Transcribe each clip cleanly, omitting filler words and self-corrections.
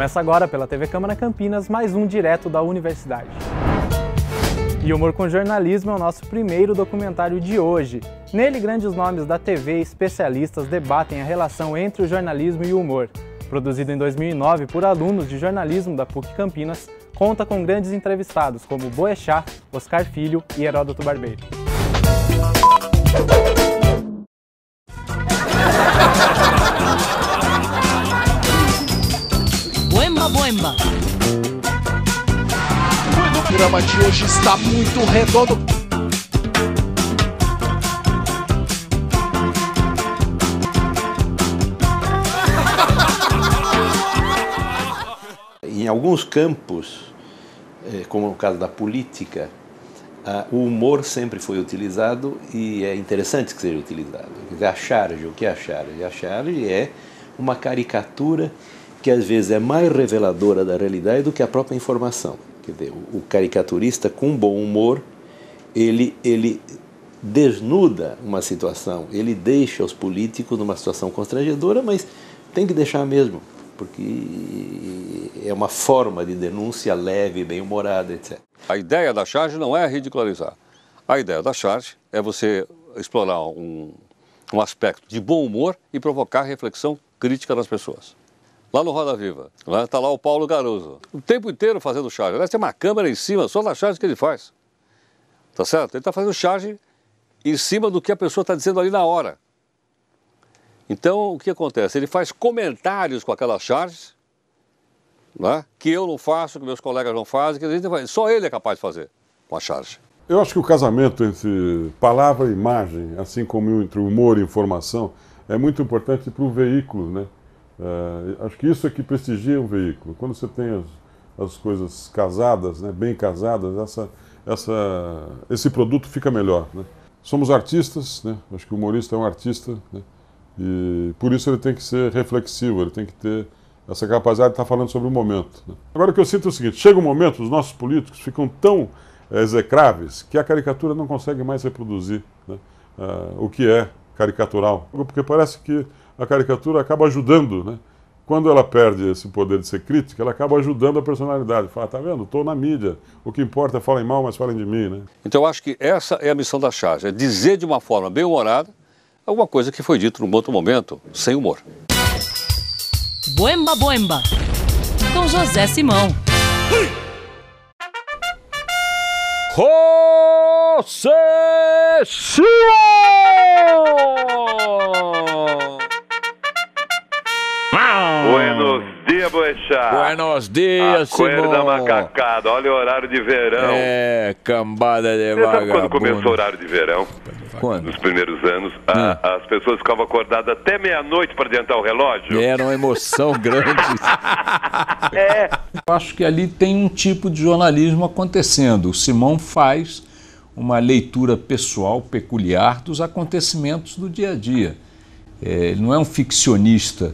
Começa agora pela TV Câmara Campinas, mais um direto da universidade. E Humor com Jornalismo é o nosso primeiro documentário de hoje. Nele, grandes nomes da TV e especialistas debatem a relação entre o jornalismo e o humor. Produzido em 2009 por alunos de jornalismo da PUC Campinas, conta com grandes entrevistados como Boechat, Oscar Filho e Heródoto Barbeiro. Boemba. O programa de hoje está muito redondo. Em alguns campos, como no caso da política, o humor sempre foi utilizado e é interessante que seja utilizado. A charge, o que é a charge? A charge é uma caricatura que às vezes é mais reveladora da realidade do que a própria informação. Quer dizer, o caricaturista com bom humor, ele desnuda uma situação, ele deixa os políticos numa situação constrangedora, mas tem que deixar mesmo, porque é uma forma de denúncia leve, bem-humorada, etc. A ideia da charge não é ridicularizar. A ideia da charge é você explorar um aspecto de bom humor e provocar reflexão crítica nas pessoas. Lá no Roda Viva, está lá o Paulo Garuso, o tempo inteiro fazendo charge. Aliás, tem uma câmera em cima só da charge que ele faz. Tá certo? Ele está fazendo charge em cima do que a pessoa está dizendo ali na hora. Então, o que acontece? Ele faz comentários com aquelas charges, né, que eu não faço, que meus colegas não fazem, que só ele é capaz de fazer com a charge. Eu acho que o casamento entre palavra e imagem, assim como entre humor e informação, é muito importante para o veículo, né? Acho que isso é que prestigia um veículo. Quando você tem as coisas casadas, né, bem casadas, esse produto fica melhor, né? Somos artistas, né? Acho que o humorista é um artista, né? E por isso ele tem que ser reflexivo, ele tem que ter essa capacidade de estar falando sobre o momento, né? Agora o que eu sinto é o seguinte: chega um momento, os nossos políticos ficam tão execráveis que a caricatura não consegue mais reproduzir, né, o que é caricatural. Porque parece que a caricatura acaba ajudando, né? Quando ela perde esse poder de ser crítica, ela acaba ajudando a personalidade. Fala, tá vendo? Estou na mídia. O que importa é falem mal, mas falem de mim, né? Então eu acho que essa é a missão da charge, é dizer de uma forma bem-humorada alguma coisa que foi dito num outro momento, sem humor. Boemba, com José Simão. José Simão! Buenos dias, Boechat. Buenos dias, Simão. Acorda macacada, olha o horário de verão. É, cambada de Você sabe vagabundo. quando começou o horário de verão? Quando? Nos primeiros anos, as pessoas ficavam acordadas até meia-noite para adiantar o relógio. Era uma emoção grande. Eu acho que ali tem um tipo de jornalismo acontecendo. O Simão faz uma leitura pessoal, peculiar dos acontecimentos do dia a dia. Ele não é um ficcionista,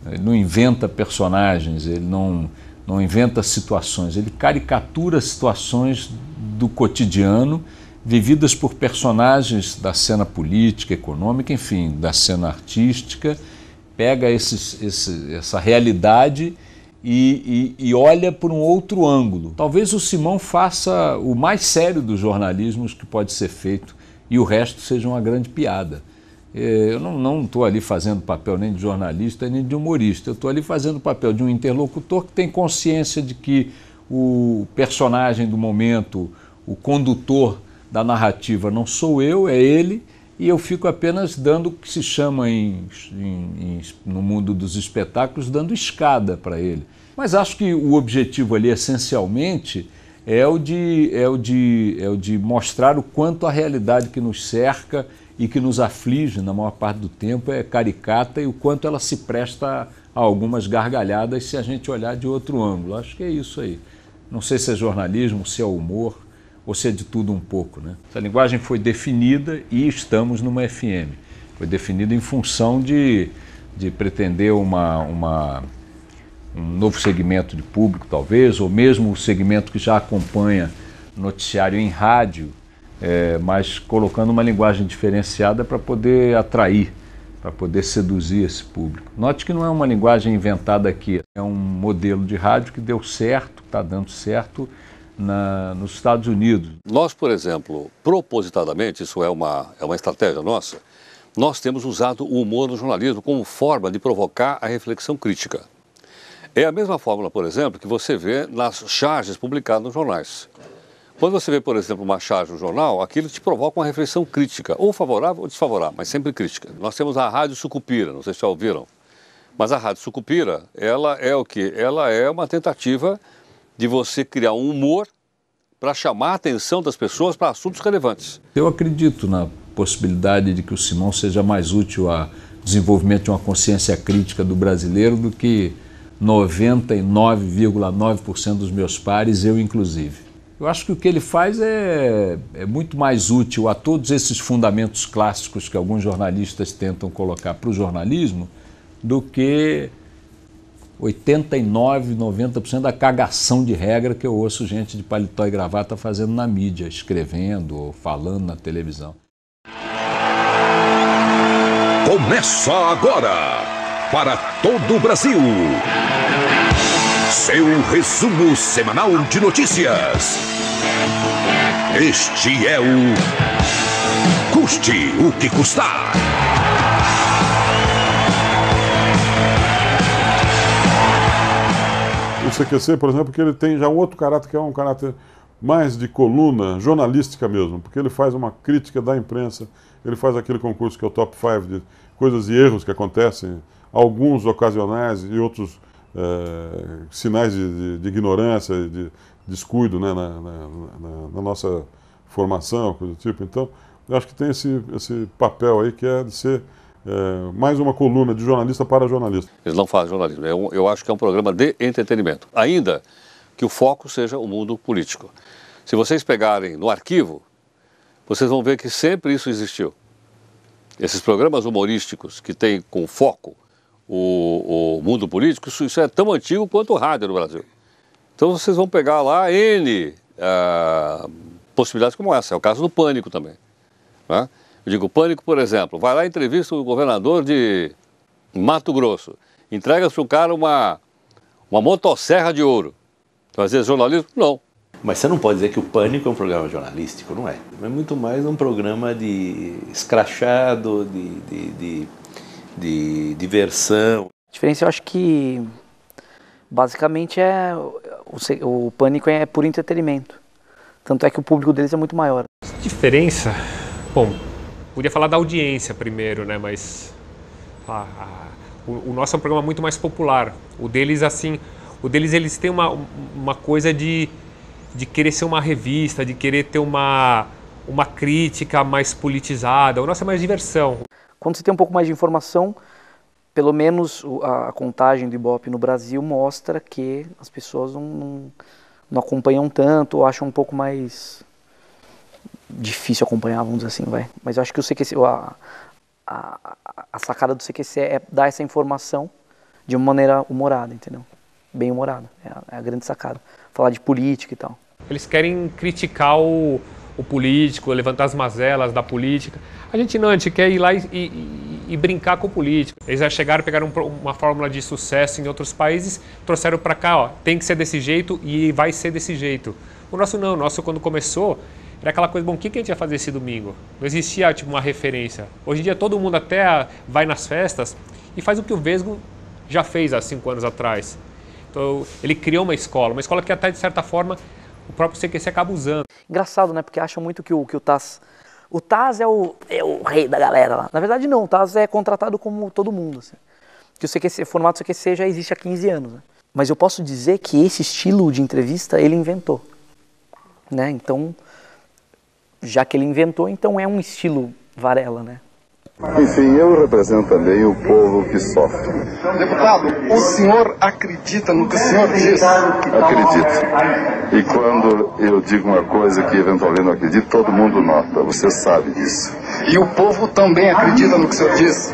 ele não inventa personagens, ele não inventa situações, ele caricatura situações do cotidiano vividas por personagens da cena política, econômica, enfim, da cena artística, pega essa realidade e olha por um outro ângulo. Talvez o Simão faça o mais sério dos jornalismos que pode ser feito e o resto seja uma grande piada. Eu não estou ali fazendo papel nem de jornalista nem de humorista, eu estou ali fazendo o papel de um interlocutor que tem consciência de que o personagem do momento, o condutor da narrativa não sou eu, é ele, e eu fico apenas dando o que se chama no mundo dos espetáculos, dando escada para ele. Mas acho que o objetivo ali, essencialmente, é o de mostrar o quanto a realidade que nos cerca e que nos aflige, na maior parte do tempo, é caricata e o quanto ela se presta a algumas gargalhadas se a gente olhar de outro ângulo. Acho que é isso aí. Não sei se é jornalismo, se é humor, ou se é de tudo um pouco, né? Essa linguagem foi definida e estamos numa FM. Foi definida em função de pretender um novo segmento de público, talvez, ou mesmo o segmento que já acompanha noticiário em rádio, mas colocando uma linguagem diferenciada para poder atrair para poder seduzir esse público. Note que não é uma linguagem inventada aqui, é um modelo de rádio que deu certo, está dando certo nos Estados Unidos. Nós, por exemplo, propositadamente, isso é uma estratégia nossa, nós temos usado o humor no jornalismo como forma de provocar a reflexão crítica. É a mesma fórmula, por exemplo, que você vê nas charges publicadas nos jornais. Quando você vê, por exemplo, uma charge no jornal, aquilo te provoca uma reflexão crítica, ou favorável ou desfavorável, mas sempre crítica. Nós temos a Rádio Sucupira, não sei se já ouviram, mas a Rádio Sucupira, ela é o quê? Ela é uma tentativa de você criar um humor para chamar a atenção das pessoas para assuntos relevantes. Eu acredito na possibilidade de que o Simão seja mais útil ao desenvolvimento de uma consciência crítica do brasileiro do que 99,9% dos meus pares, eu inclusive. Eu acho que o que ele faz é muito mais útil a todos esses fundamentos clássicos que alguns jornalistas tentam colocar para o jornalismo do que 89%, 90% da cagação de regra que eu ouço gente de paletó e gravata fazendo na mídia, escrevendo ou falando na televisão. Começa agora, para todo o Brasil, seu resumo semanal de notícias. Este é o Custe o que Custar. O CQC, por exemplo, que ele tem já um outro caráter, que é um caráter mais de coluna jornalística mesmo, porque ele faz uma crítica da imprensa, ele faz aquele concurso que é o Top 5 de coisas e erros que acontecem, alguns ocasionais e outros sinais de ignorância, de descuido, né, na nossa formação, coisa do tipo. Então, eu acho que tem esse papel aí que é de ser mais uma coluna de jornalista para jornalista. Eles não fazem jornalismo, eu acho que é um programa de entretenimento, ainda que o foco seja o mundo político. Se vocês pegarem no arquivo, vocês vão ver que sempre isso existiu. Esses programas humorísticos que têm com foco o mundo político, isso é tão antigo quanto o rádio no Brasil. Então vocês vão pegar lá N possibilidades como essa, é o caso do Pânico também. Né? Eu digo, o Pânico, por exemplo, vai lá e entrevista o governador de Mato Grosso, entrega para o cara uma motosserra de ouro. Fazer jornalismo? Não. Mas você não pode dizer que o Pânico é um programa jornalístico, não é? É muito mais um programa de escrachado, de diversão. A diferença, eu acho que basicamente o Pânico é por entretenimento. Tanto é que o público deles é muito maior. Diferença? Bom, podia falar da audiência primeiro, né? Mas o nosso é um programa muito mais popular. O deles, assim, eles têm uma coisa de querer ser uma revista, de querer ter uma crítica mais politizada. O nosso é mais diversão. Quando você tem um pouco mais de informação, pelo menos a contagem do Ibope no Brasil mostra que as pessoas não acompanham tanto, ou acham um pouco mais difícil acompanhar, vamos dizer assim, vai. Mas eu acho que o CQC, a sacada do CQC é dar essa informação de uma maneira humorada, entendeu? Bem humorada, é a grande sacada. Falar de política e tal. Eles querem criticar o político, levantar as mazelas da política. A gente quer ir lá e brincar com o político. Eles já chegaram, pegaram uma fórmula de sucesso em outros países, trouxeram para cá, ó, tem que ser desse jeito e vai ser desse jeito. O nosso não, o nosso quando começou era aquela coisa, bom, o que a gente ia fazer esse domingo? Não existia tipo uma referência. Hoje em dia todo mundo até vai nas festas e faz o que o Vesgo já fez há 5 anos atrás. Então ele criou uma escola que até de certa forma o próprio CQC acaba usando. Engraçado, né? Porque acham muito que o Taz... O Taz é o rei da galera lá. Na verdade não, o Taz é contratado como todo mundo. Assim. Que o formato CQC já existe há 15 anos. Né? Mas eu posso dizer que esse estilo de entrevista ele inventou. Né? Então, já que ele inventou, então é um estilo Varela, né? Enfim, eu represento também o povo que sofre. Deputado, o senhor acredita no que o senhor diz? Acredito. E quando eu digo uma coisa que eventualmente não acredito, todo mundo nota, você sabe disso. E o povo também acredita no que o senhor diz?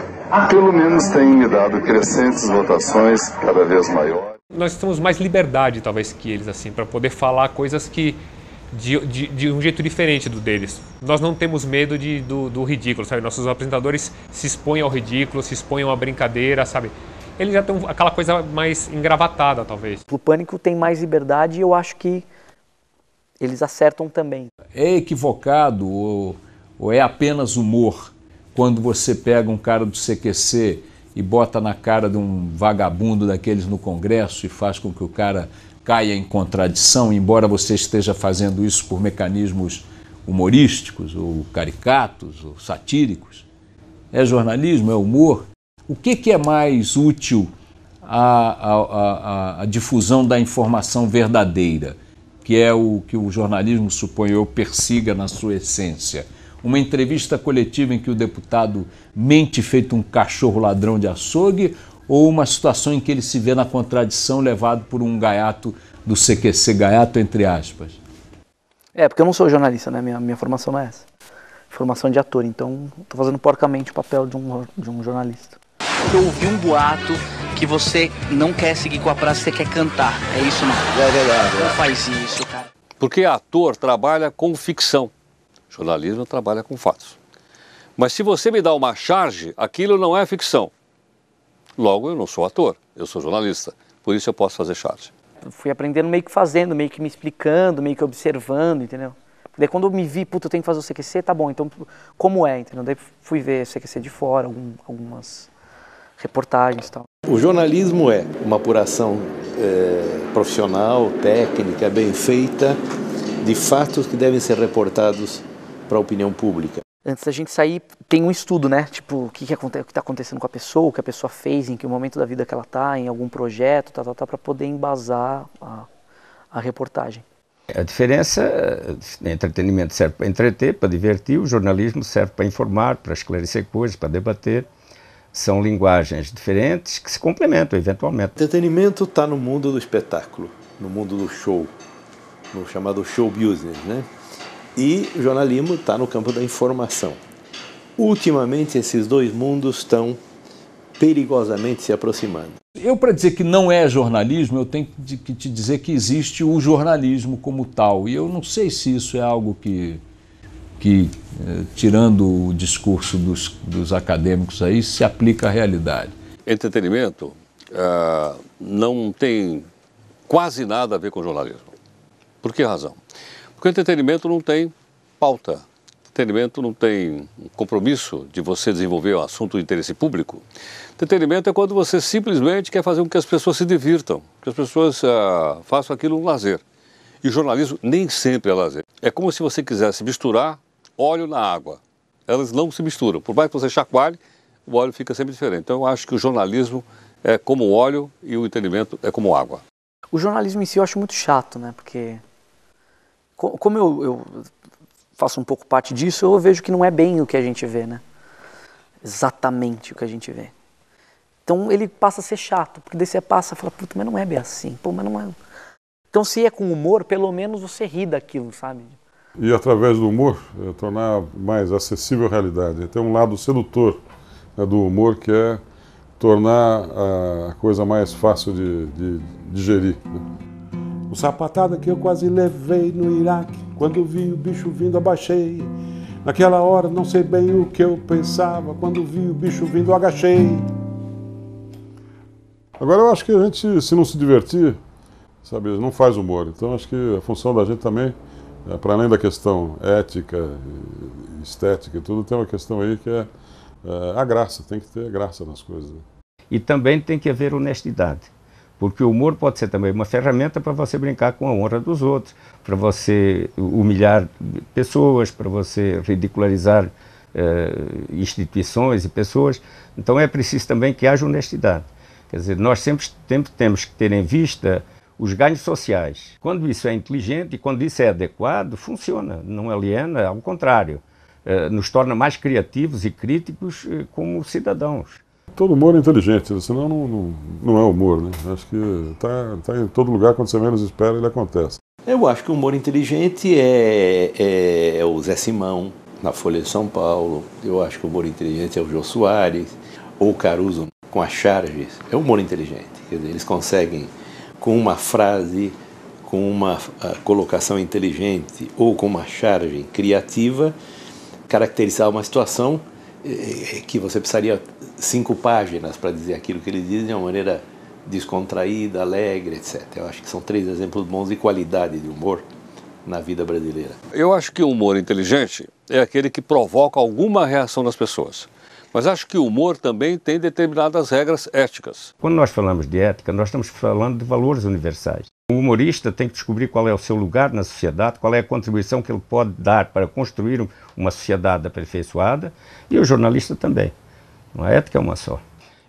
Pelo menos tem me dado crescentes votações cada vez maiores. Nós temos mais liberdade, talvez, que eles, assim, para poder falar coisas que de um jeito diferente do deles. Nós não temos medo do ridículo, sabe? Nossos apresentadores se expõem ao ridículo, se expõem a uma brincadeira, sabe? Eles já têm aquela coisa mais engravatada, talvez. O Pânico tem mais liberdade e eu acho que eles acertam também. É equivocado ou é apenas humor quando você pega um cara do CQC e bota na cara de um vagabundo daqueles no Congresso e faz com que o cara caia em contradição, embora você esteja fazendo isso por mecanismos humorísticos, ou caricatos, ou satíricos? É jornalismo? É humor? O que é mais útil à difusão da informação verdadeira, que é o que o jornalismo, suponho eu, persiga na sua essência? Uma entrevista coletiva em que o deputado mente feito um cachorro ladrão de açougue, ou uma situação em que ele se vê na contradição levado por um gaiato do CQC, gaiato entre aspas? Porque eu não sou jornalista, né? Minha formação não é essa. Formação de ator, então estou fazendo porcamente o papel de um jornalista. Eu ouvi um boato que você não quer seguir com a praça, você quer cantar. É isso, não? É verdade. Não faz isso, cara. Porque ator trabalha com ficção, jornalismo trabalha com fatos. Mas se você me dá uma charge, aquilo não é ficção. Logo, eu não sou ator, eu sou jornalista. Por isso eu posso fazer charge. Eu fui aprendendo meio que fazendo, meio que me explicando, meio que observando, entendeu? Daí quando eu me vi, puta, eu tenho que fazer o CQC, tá bom, então como é, entendeu? Daí fui ver o CQC de fora, algumas reportagens e tal. O jornalismo é uma apuração profissional, técnica, bem feita, de fatos que devem ser reportados para a opinião pública. Antes da gente sair, tem um estudo, né? Tipo, o que está acontecendo com a pessoa, o que a pessoa fez, em que momento da vida que ela está, em algum projeto, para poder embasar a reportagem. A diferença, entretenimento serve para entreter, para divertir, o jornalismo serve para informar, para esclarecer coisas, para debater. São linguagens diferentes que se complementam, eventualmente. O entretenimento está no mundo do espetáculo, no mundo do show, no chamado show business, né? E o jornalismo está no campo da informação. Ultimamente, esses dois mundos estão perigosamente se aproximando. Eu, para dizer que não é jornalismo, eu tenho que te dizer que existe o jornalismo como tal. E eu não sei se isso é algo que tirando o discurso dos acadêmicos aí, se aplica à realidade. Entretenimento não tem quase nada a ver com jornalismo. Por que razão? Porque o entretenimento não tem pauta. O entretenimento não tem compromisso de você desenvolver um assunto de interesse público. Entretenimento é quando você simplesmente quer fazer com que as pessoas se divirtam, que as pessoas façam aquilo um lazer. E o jornalismo nem sempre é lazer. É como se você quisesse misturar óleo na água. Elas não se misturam. Por mais que você chacoalhe, o óleo fica sempre diferente. Então eu acho que o jornalismo é como óleo e o entretenimento é como água. O jornalismo em si eu acho muito chato, né? Porque como eu faço um pouco parte disso, eu vejo que não é bem o que a gente vê, né? Exatamente o que a gente vê. Então ele passa a ser chato, porque daí você passa e fala, puta, mas não é bem assim, pô, mas não é. Então se é com humor, pelo menos você ri daquilo, sabe? E através do humor, tornar mais acessível a realidade. Tem um lado sedutor, né, do humor, que é tornar a coisa mais fácil de digerir. Né? O sapatada que eu quase levei no Iraque, quando vi o bicho vindo abaixei. Naquela hora não sei bem o que eu pensava, quando vi o bicho vindo agachei. Agora eu acho que a gente, se não se divertir, sabe, não faz humor. Então acho que a função da gente também, para além da questão ética, estética e tudo, tem uma questão aí que é a graça, tem que ter graça nas coisas. E também tem que haver honestidade, porque o humor pode ser também uma ferramenta para você brincar com a honra dos outros, para você humilhar pessoas, para você ridicularizar instituições e pessoas. Então é preciso também que haja honestidade. Quer dizer, nós sempre temos que ter em vista os ganhos sociais. Quando isso é inteligente e quando isso é adequado, funciona, não aliena, ao contrário, nos torna mais criativos e críticos como cidadãos. Todo humor é inteligente, senão não é humor, né? Acho que tá em todo lugar, quando você menos espera, ele acontece. Eu acho que o humor inteligente é o Zé Simão, na Folha de São Paulo. Eu acho que o humor inteligente é o Jô Soares, ou o Caruso com as charges. É o humor inteligente, quer dizer, eles conseguem com uma frase, com uma colocação inteligente ou com uma charge criativa, caracterizar uma situação que você precisaria 5 páginas para dizer aquilo que ele diz de uma maneira descontraída, alegre, etc. Eu acho que são 3 exemplos bons de qualidade de humor na vida brasileira. Eu acho que o humor inteligente é aquele que provoca alguma reação nas pessoas. Mas acho que o humor também tem determinadas regras éticas. Quando nós falamos de ética, nós estamos falando de valores universais. O humorista tem que descobrir qual é o seu lugar na sociedade, qual é a contribuição que ele pode dar para construir uma sociedade aperfeiçoada, e o jornalista também. A ética é uma só.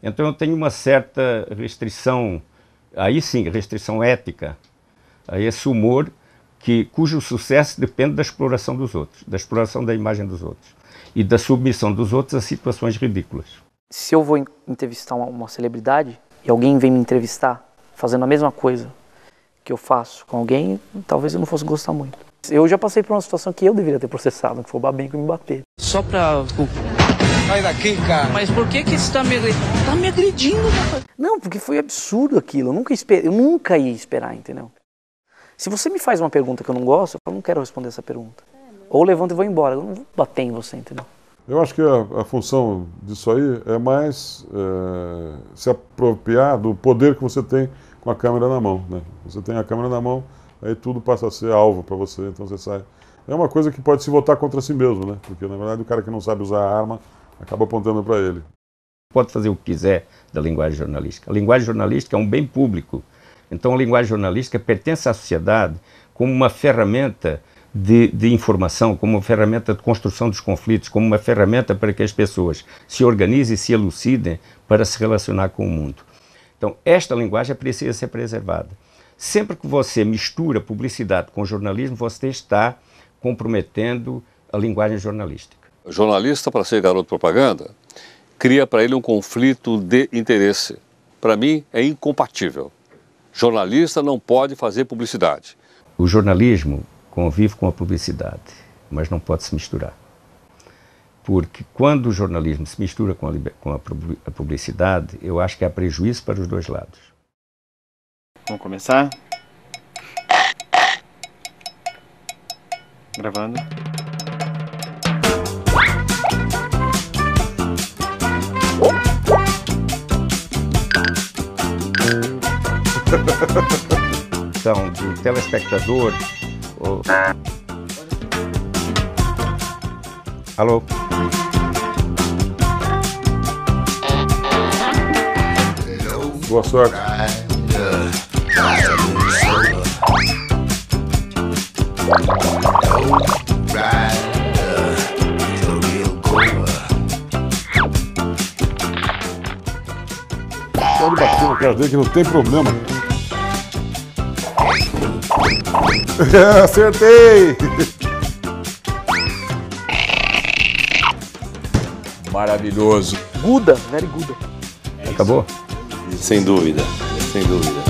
Então eu tenho uma certa restrição, aí sim, restrição ética, a esse humor cujo sucesso depende da exploração dos outros, da exploração da imagem dos outros e da submissão dos outros a situações ridículas. Se eu vou entrevistar uma celebridade e alguém vem me entrevistar fazendo a mesma coisa que eu faço com alguém, talvez eu não fosse gostar muito. Eu já passei por uma situação que eu deveria ter processado, que foi o Babenco me bater. Só pra... Sai daqui, cara. Mas por que você tá me agredindo? Tá me agredindo, rapaz. Não, porque foi absurdo aquilo. Eu nunca ia esperar, entendeu? Se você me faz uma pergunta que eu não gosto, eu não quero responder essa pergunta. Ou eu levanto e vou embora. Eu não vou bater em você, entendeu? Eu acho que a função disso aí é mais se apropriar do poder que você tem com a câmera na mão, né? Você tem a câmera na mão, aí tudo passa a ser alvo para você, então você sai. É uma coisa que pode se votar contra si mesmo, né? Porque, na verdade, o cara que não sabe usar a arma acaba apontando para ele. Pode fazer o que quiser da linguagem jornalística. A linguagem jornalística é um bem público. Então, a linguagem jornalística pertence à sociedade como uma ferramenta de informação, como uma ferramenta de construção dos conflitos, como uma ferramenta para que as pessoas se organizem e se elucidem para se relacionar com o mundo. Então, esta linguagem precisa ser preservada. Sempre que você mistura publicidade com jornalismo, você está comprometendo a linguagem jornalística. O jornalista, para ser garoto propaganda, cria para ele um conflito de interesse. Para mim, é incompatível. Jornalista não pode fazer publicidade. O jornalismo convive com a publicidade, mas não pode se misturar. Porque quando o jornalismo se mistura com a publicidade, eu acho que há prejuízo para os dois lados. Vamos começar? Gravando. Então, do telespectador... Alô? Boa sorte. Pode bater no cara dele que não tem problema. Acertei! Maravilhoso. Guda, very good. Acabou? Sem dúvida, sem dúvida.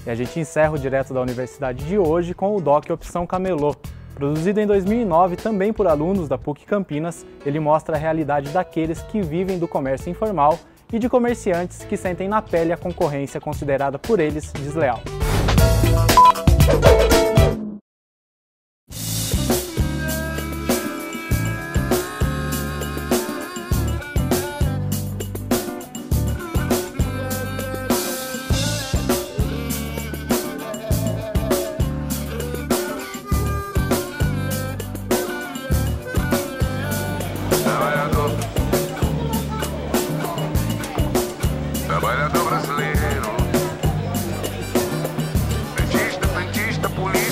E a gente encerra o Direto da Universidade de hoje com o Doc Opção Camelô. Produzido em 2009 também por alunos da PUC Campinas, ele mostra a realidade daqueles que vivem do comércio informal e de comerciantes que sentem na pele a concorrência considerada por eles desleal. Trabalhador brasileiro, dentista, polícia.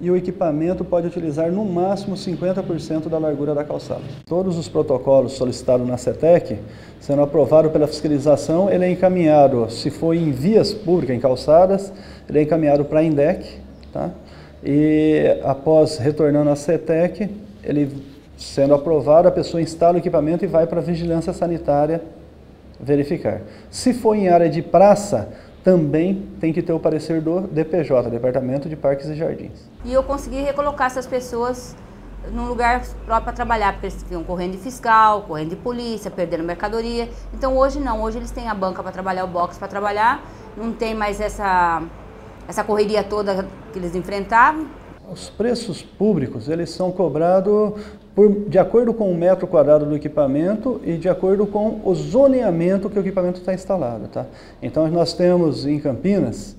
e o equipamento pode utilizar no máximo 50% da largura da calçada. Todos os protocolos solicitados na CETEC, sendo aprovado pela fiscalização, ele é encaminhado, se for em vias públicas, em calçadas, ele é encaminhado para a INDEC, tá? E após retornando à CETEC, ele sendo aprovado, a pessoa instala o equipamento e vai para a vigilância sanitária verificar. Se for em área de praça, também tem que ter o parecer do DPJ, Departamento de Parques e Jardins. E eu consegui recolocar essas pessoas num lugar próprio para trabalhar, porque eles ficam correndo de fiscal, correndo de polícia, perdendo mercadoria. Então hoje não, hoje eles têm a banca para trabalhar, o box para trabalhar, não tem mais essa correria toda que eles enfrentavam. Os preços públicos, eles são cobrados de acordo com o metro quadrado do equipamento e de acordo com o zoneamento que o equipamento está instalado, tá? Então nós temos em Campinas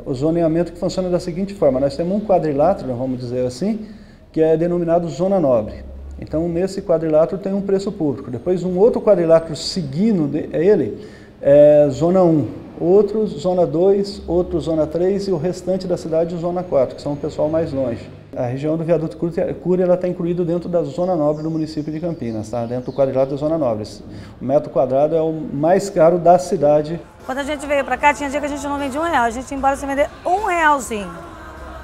o zoneamento que funciona da seguinte forma: nós temos um quadrilátero, vamos dizer assim, que é denominado Zona Nobre. Então nesse quadrilátero tem um preço público. Depois um outro quadrilátero seguindo ele é Zona 1, outro Zona 2, outro Zona 3 e o restante da cidade Zona 4, que são o pessoal mais longe. A região do Viaduto Cury está incluída dentro da Zona Nobre do município de Campinas, tá? Dentro do quadrilátero da Zona Nobre. O metro quadrado é o mais caro da cidade. Quando a gente veio para cá, tinha dia que a gente não vendia R$1, a gente ia embora sem vender R$1.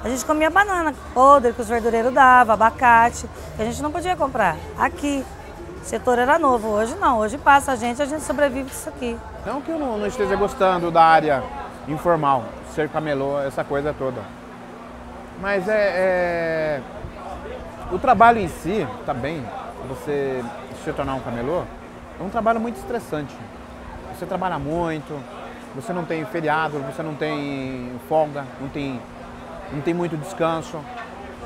A gente comia banana podre que os verdureiros davam, abacate, que a gente não podia comprar. Aqui, o setor era novo, hoje não, hoje passa a gente sobrevive disso aqui. Não que eu não esteja gostando da área informal, ser camelô, essa coisa toda. Mas o trabalho em si, tá bem, você se tornar um camelô, é um trabalho muito estressante. Você trabalha muito, você não tem feriado, você não tem folga, não tem muito descanso.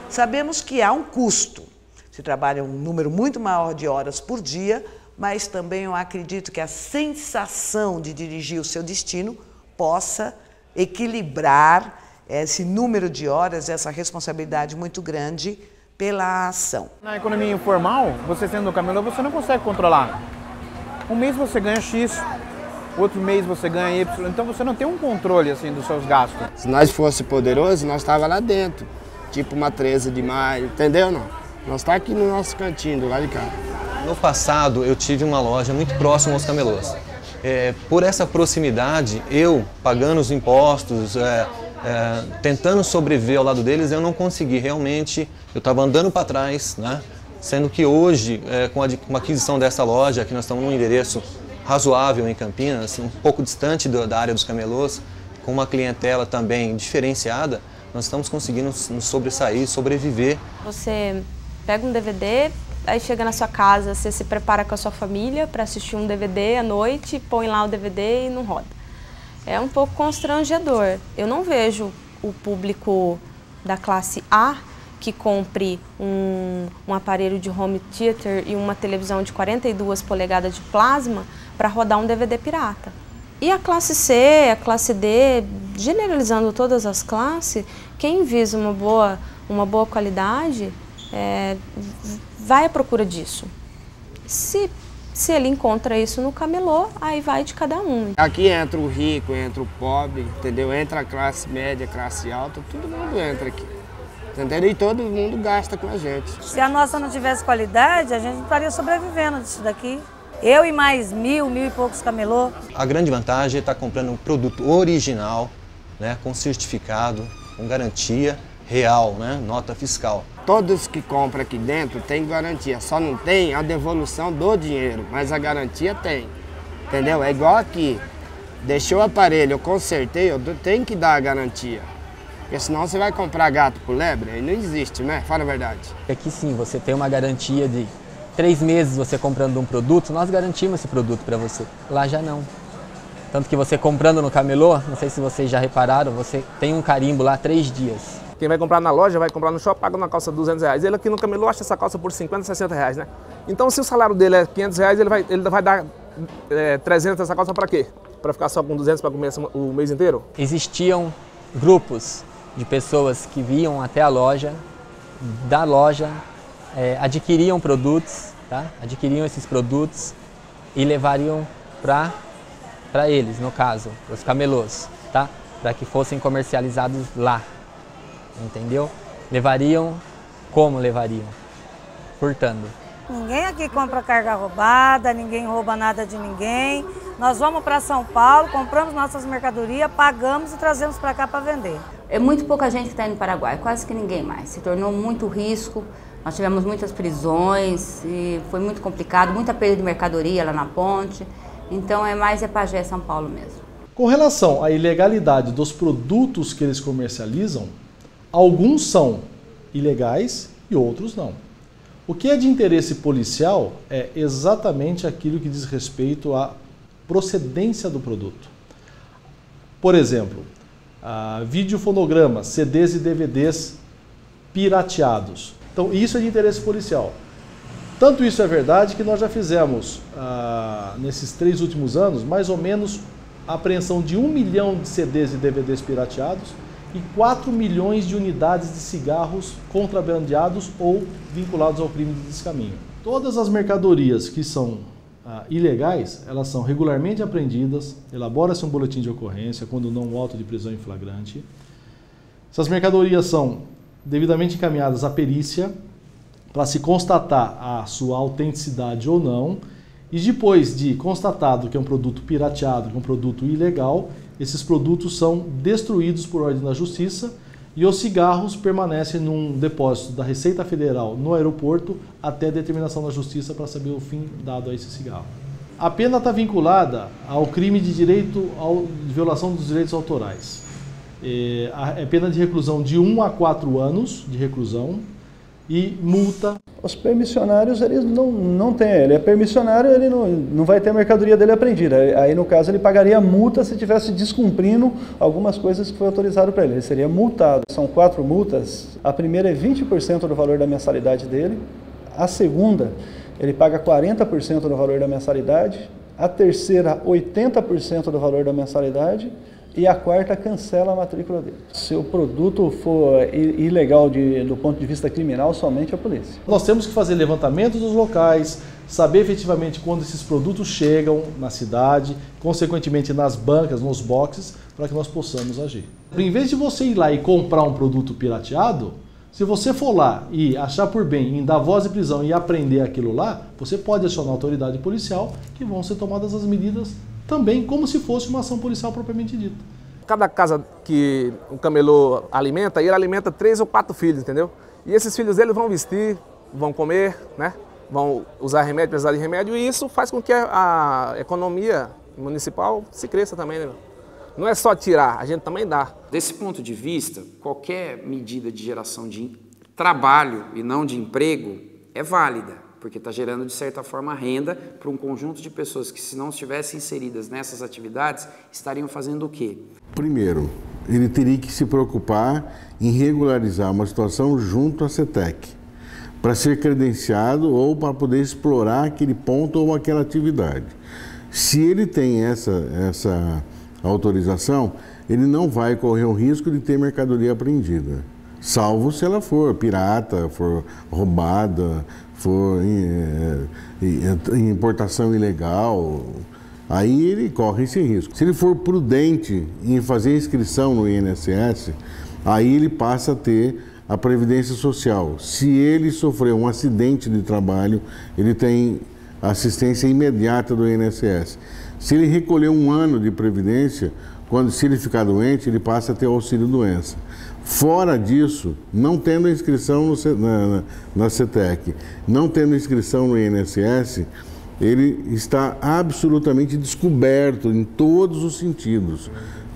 Sabemos que há um custo. Se trabalha um número muito maior de horas por dia, mas também eu acredito que a sensação de dirigir o seu destino possa equilibrar esse número de horas, essa responsabilidade muito grande pela ação. Na economia informal, você sendo camelô, você não consegue controlar. Um mês você ganha X, outro mês você ganha Y, então você não tem um controle assim dos seus gastos. Se nós fosse poderoso, nós estávamos lá dentro, tipo uma 13 de maio, entendeu não? Nós estamos aqui no nosso cantinho, do lado de cá. No passado, eu tive uma loja muito próxima aos camelôs. Por essa proximidade, eu, pagando os impostos, tentando sobreviver ao lado deles, eu não consegui realmente, eu estava andando para trás, né? Sendo que hoje, com a aquisição dessa loja, que nós estamos num endereço razoável em Campinas, um pouco distante da área dos camelôs, com uma clientela também diferenciada, nós estamos conseguindo nos sobressair, sobreviver. Você pega um DVD, aí chega na sua casa, você se prepara com a sua família para assistir um DVD à noite, põe lá o DVD e não roda. É um pouco constrangedor. Eu não vejo o público da classe A que compre um aparelho de home theater e uma televisão de 42 polegadas de plasma para rodar um DVD pirata. E a classe C, a classe D, generalizando todas as classes, quem visa uma boa qualidade vai à procura disso. Se ele encontra isso no camelô, aí vai de cada um. Aqui entra o rico, entra o pobre, entendeu? Entra a classe média, classe alta, todo mundo entra aqui. Entendeu? E todo mundo gasta com a gente. Se a nossa não tivesse qualidade, a gente não estaria sobrevivendo disso daqui. Eu e mais mil e poucos camelô. A grande vantagem é estar comprando um produto original, né, com certificado, com garantia real, né, nota fiscal. Todos que compram aqui dentro têm garantia, só não tem a devolução do dinheiro, mas a garantia tem, entendeu? É igual aqui, deixou o aparelho, eu consertei, eu tenho que dar a garantia. Porque senão você vai comprar gato por lebre, aí não existe, né? Fala a verdade. Aqui sim, você tem uma garantia de 3 meses você comprando um produto, nós garantimos esse produto para você. Lá já não. Tanto que você comprando no camelô, não sei se vocês já repararam, você tem um carimbo lá 3 dias. Quem vai comprar na loja, vai comprar no shopping, paga uma calça de R$200. Ele aqui no camelô acha essa calça por 50, 60 reais, né? Então se o salário dele é 500 reais, ele vai dar 300 dessa calça para quê? Para ficar só com 200 para comer o mês inteiro? Existiam grupos de pessoas que vinham até a loja, da loja, adquiriam produtos, tá? Adquiriam esses produtos e levariam para eles, no caso, os camelôs, tá? Para que fossem comercializados lá. entendeu? Levariam como levariam? Furtando. Ninguém aqui compra carga roubada, ninguém rouba nada de ninguém. Nós vamos para São Paulo, compramos nossas mercadorias, pagamos e trazemos para cá para vender. É muito pouca gente que está indo no Paraguai, quase que ninguém mais. Se tornou muito risco, nós tivemos muitas prisões, e foi muito complicado, muita perda de mercadoria lá na ponte. Então é Pagé, São Paulo mesmo. Com relação à ilegalidade dos produtos que eles comercializam, alguns são ilegais e outros não. O que é de interesse policial é exatamente aquilo que diz respeito à procedência do produto. Por exemplo, videofonogramas, CDs e DVDs pirateados. Então isso é de interesse policial. Tanto isso é verdade que nós já fizemos, nesses 3 últimos anos, mais ou menos a apreensão de 1 milhão de CDs e DVDs pirateados e 4 milhões de unidades de cigarros contrabandeados ou vinculados ao crime de descaminho. Todas as mercadorias que são ilegais, elas são regularmente apreendidas, elabora-se um boletim de ocorrência, quando não um auto de prisão em flagrante. Essas mercadorias são devidamente encaminhadas à perícia para se constatar a sua autenticidade ou não, e depois de constatado que é um produto pirateado, que é um produto ilegal, esses produtos são destruídos por ordem da Justiça e os cigarros permanecem num depósito da Receita Federal no aeroporto até determinação da Justiça para saber o fim dado a esse cigarro. A pena está vinculada ao crime de de violação dos direitos autorais. É pena de reclusão de 1 a 4 anos de reclusão e multa. Os permissionários, eles não têm, ele é permissionário, ele não vai ter a mercadoria dele apreendida. Aí, no caso, ele pagaria multa se estivesse descumprindo algumas coisas que foi autorizado para ele. Ele seria multado. São 4 multas. A primeira é 20% do valor da mensalidade dele. A segunda, ele paga 40% do valor da mensalidade. A terceira, 80% do valor da mensalidade. E a quarta, cancela a matrícula dele. Se o produto for ilegal do ponto de vista criminal, somente a polícia. Nós temos que fazer levantamento dos locais, saber efetivamente quando esses produtos chegam na cidade, consequentemente nas bancas, nos boxes, para que nós possamos agir. Em vez de você ir lá e comprar um produto pirateado, se você for lá e achar por bem em dar voz de prisão e apreender aquilo lá, você pode acionar a autoridade policial, que vão ser tomadas as medidas também como se fosse uma ação policial propriamente dita. Cada casa que o camelô alimenta, ele alimenta 3 ou 4 filhos, entendeu? E esses filhos dele vão vestir, vão comer, né? Vão usar remédio, precisar de remédio, e isso faz com que a economia municipal se cresça também, né? Não é só tirar, a gente também dá. Desse ponto de vista, qualquer medida de geração de trabalho e não de emprego é válida, porque está gerando, de certa forma, renda para um conjunto de pessoas que, se não estivessem inseridas nessas atividades, estariam fazendo o quê? Primeiro, ele teria que se preocupar em regularizar uma situação junto à CETEC, para ser credenciado ou para poder explorar aquele ponto ou aquela atividade. Se ele tem essa autorização, ele não vai correr o risco de ter mercadoria apreendida, salvo se ela for pirata, for roubada, for importação ilegal, aí ele corre esse risco. Se ele for prudente em fazer inscrição no INSS, aí ele passa a ter a Previdência Social. Se ele sofrer um acidente de trabalho, ele tem assistência imediata do INSS. Se ele recolher 1 ano de Previdência, se ele ficar doente, ele passa a ter auxílio-doença. Fora disso, não tendo inscrição na CETEC, não tendo inscrição no INSS, ele está absolutamente descoberto em todos os sentidos,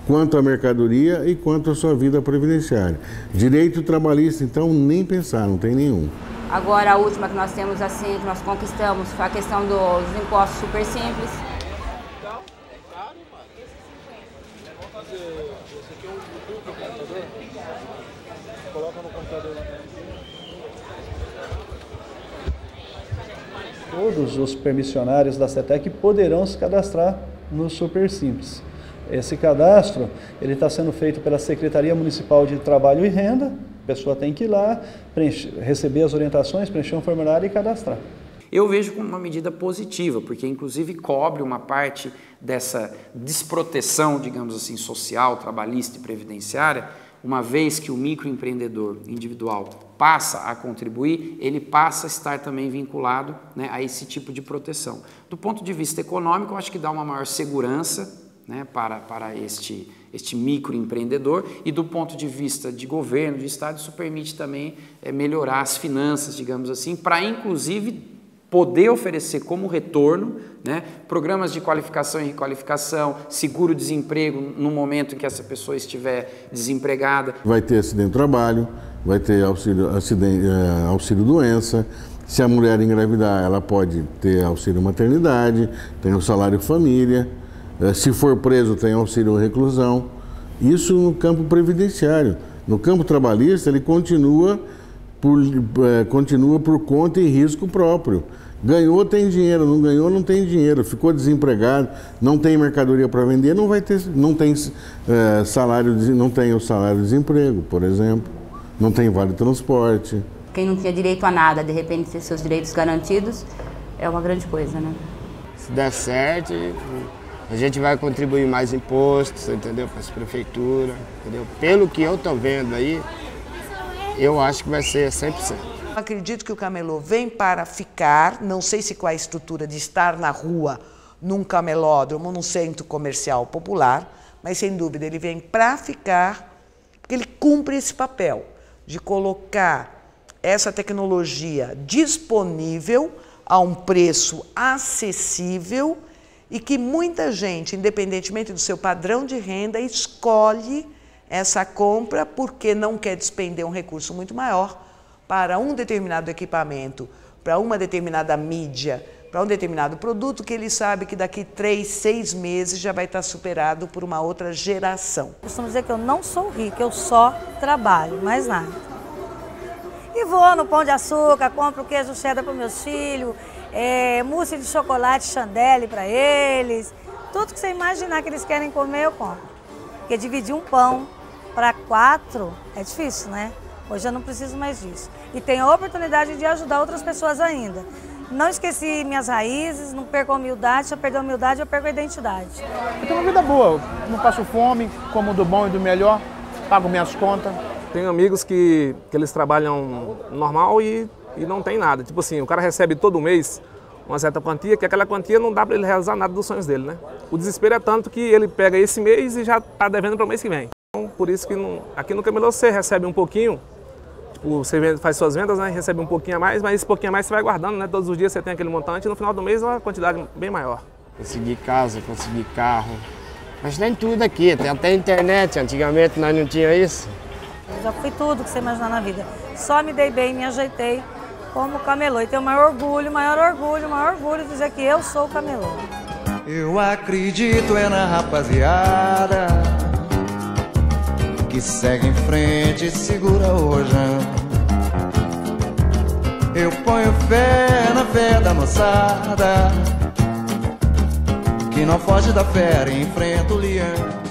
quanto à mercadoria e quanto à sua vida previdenciária. Direito trabalhista, então, nem pensar, não tem nenhum. Agora, a última que nós temos, assim, que nós conquistamos, foi a questão dos impostos super simples. Todos os permissionários da CETEC poderão se cadastrar no Super Simples. Esse cadastro ele está sendo feito pela Secretaria Municipal de Trabalho e Renda. A pessoa tem que ir lá, receber as orientações, preencher um formulário e cadastrar. Eu vejo como uma medida positiva, porque inclusive cobre uma parte dessa desproteção, digamos assim, social, trabalhista e previdenciária uma vez que o microempreendedor individual passa a contribuir, ele passa a estar também vinculado, né, a esse tipo de proteção. Do ponto de vista econômico, eu acho que dá uma maior segurança, né, para este microempreendedor, e do ponto de vista de governo, de Estado, isso permite também melhorar as finanças, digamos assim, para inclusive poder oferecer como retorno, né, programas de qualificação e requalificação, seguro-desemprego no momento em que essa pessoa estiver desempregada. Vai ter acidente de trabalho, vai ter auxílio-doença. Se a mulher engravidar, ela pode ter auxílio-maternidade, tem o salário-família. Se for preso, tem auxílio-reclusão. Isso no campo previdenciário. No campo trabalhista, ele continua por conta e risco próprio. Ganhou, tem dinheiro, não ganhou, não tem dinheiro. Ficou desempregado, não tem mercadoria para vender, não tem o salário-desemprego, por exemplo. Não tem vale-transporte. Quem não tinha direito a nada, de repente ter seus direitos garantidos, é uma grande coisa, né? Se der certo, a gente vai contribuir mais impostos, entendeu? Para as prefeituras, entendeu? Pelo que eu estou vendo aí, eu acho que vai ser 100%. Acredito que o camelô vem para ficar, não sei se com a estrutura de estar na rua, num camelódromo, num centro comercial popular, mas sem dúvida ele vem para ficar, porque ele cumpre esse papel de colocar essa tecnologia disponível a um preço acessível e que muita gente, independentemente do seu padrão de renda, escolhe essa compra porque não quer despender um recurso muito maior para um determinado equipamento, para uma determinada mídia, para um determinado produto que ele sabe que daqui 3, 6 meses já vai estar superado por uma outra geração. Costumo dizer que eu não sou rica, eu só trabalho, mais nada. E vou no Pão de Açúcar, compro queijo cheddar para meus filhos, mousse de chocolate chandelle para eles. Tudo que você imaginar que eles querem comer, eu compro. Porque dividir um pão para 4 é difícil, né? Hoje eu não preciso mais disso. E tenho a oportunidade de ajudar outras pessoas ainda. Não esqueci minhas raízes, não perco a humildade. Se eu perder a humildade, eu perco a identidade. Eu tenho uma vida boa, não passo fome, como do bom e do melhor, pago minhas contas. Tenho amigos que eles trabalham normal e não tem nada. Tipo assim, o cara recebe todo mês uma certa quantia, que aquela quantia não dá para ele realizar nada dos sonhos dele, né? O desespero é tanto que ele pega esse mês e já está devendo para o mês que vem. Então, por isso que aqui no camelô você recebe um pouquinho, tipo, você faz suas vendas, né, recebe um pouquinho a mais, mas esse pouquinho a mais você vai guardando, né? Todos os dias você tem aquele montante e no final do mês é uma quantidade bem maior. Consegui casa, consegui carro, mas tem tudo aqui, tem até internet, antigamente nós não tinha isso. Eu já fui tudo que você imaginar na vida, só me dei bem, me ajeitei como camelô e tenho o maior orgulho de dizer que eu sou camelô. Eu acredito na rapaziada que segue em frente e segura o rojão. Eu ponho fé na fé da moçada que não foge da fera e enfrenta o leão.